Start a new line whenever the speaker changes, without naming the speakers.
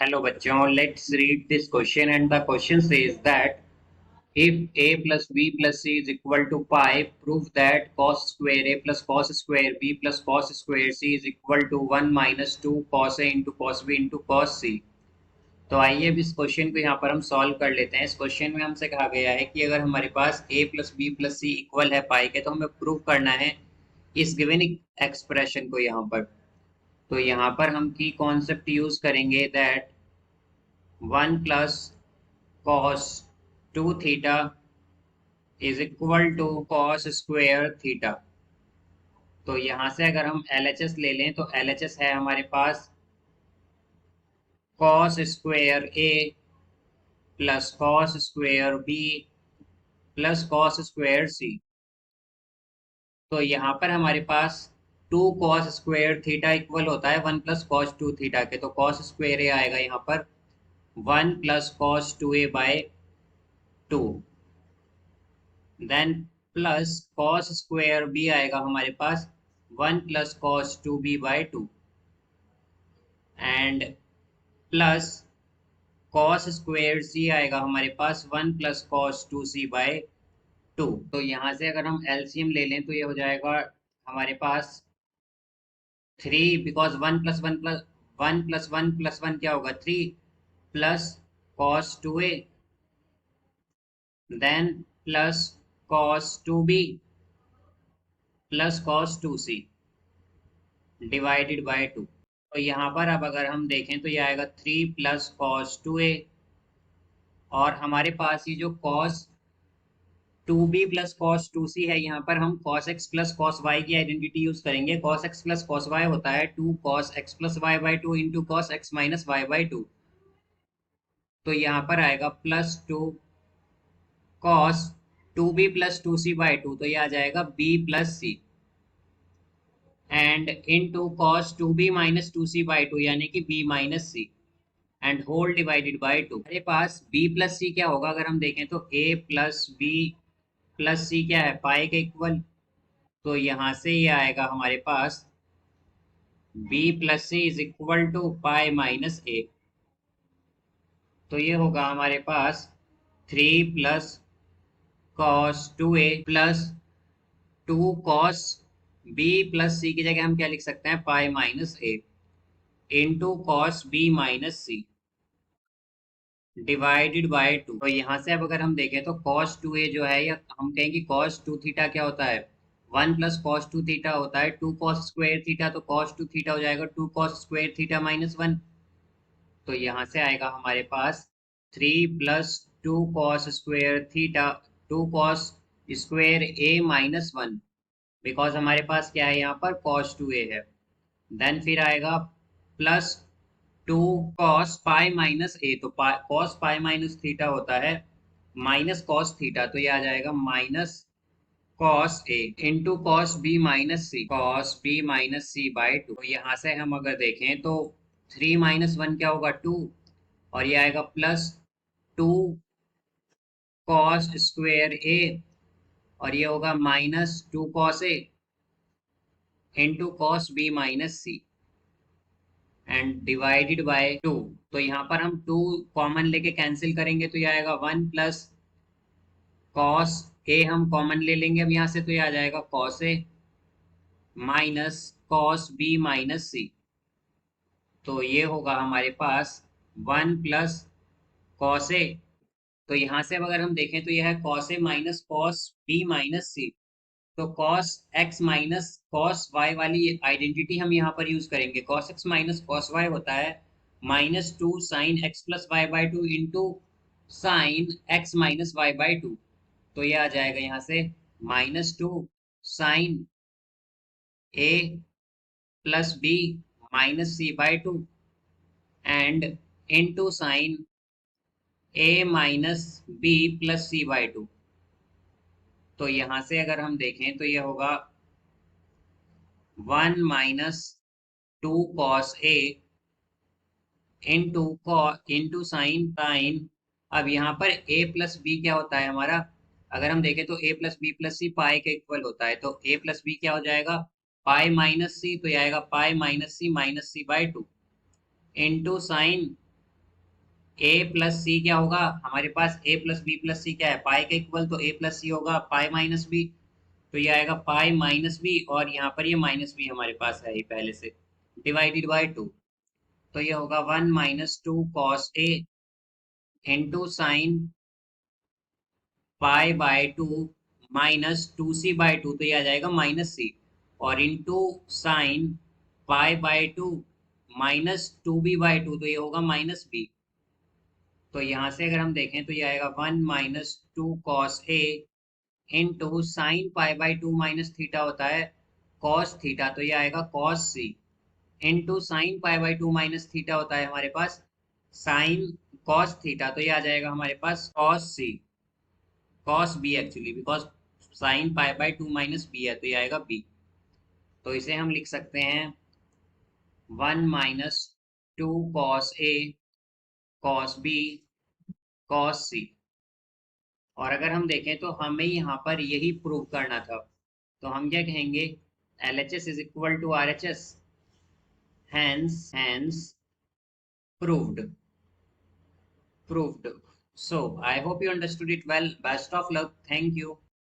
Hello बच्चों, let's read this question and the question says that if a plus b plus c is equal to pi, prove that cos square a plus cos square b plus cos square c is equal to 1 minus 2 cos a into cos b into cos c। तो आइए अब इस question को यहाँ पर हम solve कर लेते हैं। इस क्वेश्चन में हमसे कहा गया है कि अगर हमारे पास a plus B plus C equal है पाई के, तो हमें प्रूव करना है इस गिवन एक्सप्रेशन को यहाँ पर। तो यहाँ पर हम की कॉन्सेप्ट यूज करेंगे that 1 plus cos 2 theta is equal to cos square theta। तो यहां से अगर हम LHS ले लें तो LHS है हमारे पास cos square a plus cos square b plus cos square c। तो यहाँ पर हमारे पास 2 cos square theta इक्वल होता है 1 प्लस cos 2 theta के। तो cos square a आएगा यहाँ पर 1 plus cos 2a by 2, then plus cos square B आएगा हमारे पास 1 plus cos 2b by 2 and plus cos square C आएगा हमारे पास 1 प्लस कॉस 2c बाई 2। तो यहाँ से अगर हम एलसीएम ले लें तो ये हो जाएगा हमारे पास 3, because 1 plus 1 plus 1 plus 1 plus 1 क्या होगा 3 plus cos 2a then plus cos 2b plus cos 2c divided by 2। तो यहाँ पर अब अगर हम देखें तो ये आएगा 3 प्लस कॉस 2a, और हमारे पास ये जो cos 2b plus cos 2c है, यहाँ पर हम cos x plus cos y की आइडेंटिटी यूज करेंगे। Cos x plus cos y होता है 2 cos x plus Y by 2 into cos x minus Y by 2। तो यहाँ पर आएगा plus 2 cos 2b plus 2c by 2, तो ये आ जाएगा b plus c and into cos 2b minus 2c by 2 यानी कि b minus c and whole divided by 2। हमारे पास b प्लस सी क्या होगा अगर हम देखें तो a plus B plus C क्या है पाई के इक्वल। तो यहाँ से ये आएगा हमारे पास b plus C is equal to pi minus a। तो ये होगा हमारे पास 3 plus cos 2a plus 2 cos b plus C की जगह हम क्या लिख सकते हैं pi minus a into cos b minus C divided by 2। तो यहाँ से अब अगर हम देखें तो cos 2a जो है, या हम कहेंगे cos 2 थीटा क्या होता है 1 प्लस cos 2 थीटा होता है 2 cos स्क्वायर थीटा। तो cos 2 थीटा हो जाएगा 2 cos स्क्वायर थीटा माइनस 1। तो यहाँ से आएगा हमारे पास 3 plus 2 cos square theta 2 cos square a minus 1, because हमारे पास क्या है यहाँ पर cos 2a है। देन फिर आएगा प्लस 2 cos पाई माइनस ए। तो cos पाई माइनस थीटा होता है माइनस cos थीटा, तो ये आ जाएगा minus cos A into cos b minus C by 2। तो यहाँ से हम अगर देखें तो 3 माइनस 1 क्या होगा 2, और ये आएगा प्लस 2 cos स्क्वेयर ए, और ये होगा minus 2 cos A into cos b minus C and divided by 2। तो यहाँ पर हम 2 कॉमन लेके कैंसिल करेंगे तो ये आएगा 1 प्लस कॉस ए हम कॉमन ले लेंगे अब यहाँ से, तो ये आ जाएगा cos A minus cos B minus C. तो ये होगा हमारे पास 1 प्लस कॉस ए। तो यहाँ से अब अगर हम देखें तो यह है cos A minus cos B minus C. तो cos x minus cos Y वाली आइडेंटिटी हम यहाँ पर यूज करेंगे। cos x minus cos Y होता है minus 2 sine X plus Y by 2 into sine X minus Y by 2। तो ये आ जाएगा यहाँ से minus 2 sine A plus B minus C by 2 and into sine A minus B plus C by 2। तो यहाँ से अगर हम देखें तो ये होगा 1 minus 2 cos A into sine. अब यहाँ पर a प्लस बी क्या होता है हमारा, अगर हम देखें तो a प्लस बी प्लस सी पाई के इक्वल होता है। तो a प्लस बी क्या हो जाएगा पाई माइनस सी, तो ये आएगा pi minus C by 2 into sine A plus C क्या होगा हमारे पास, A plus B plus C क्या है, पाई का इक्वल, तो ए प्लस सी होगा पाई माइनस बी। तो ये आएगा पाई माइनस बी, और यहाँ पर ये माइनस बी हमारे पास है ही पहले से, डिवाइडेड बाय टू। तो ये होगा 1 - 2 cos A into sine pi by to -2c/2, तो ये आ जाएगा माइनस सी, और into sine pi by to -2b/2, तो ये होगा माइनस बी। तो यहाँ से अगर हम देखें तो ये आएगा 1 - 2 cos A into sine pi by two minus theta होता है कॉस थीटा, तो ये आएगा cos C, into sine pi by two minus theta होता है हमारे पास साइन कॉस थीटा, तो ये आ जाएगा हमारे पास cos C, cos B actually, because sine pi by two minus B है, तो ये आएगा बी। तो इसे हम लिख सकते हैं 1 - 2 cos A cos B cos C. और अगर हम देखें तो हमें यहाँ पर यही प्रूव करना था, तो हम क्या कहेंगे, LHS is equal to RHS, hence proved, proved. So I hope you understood it well. Best of luck. Thank you.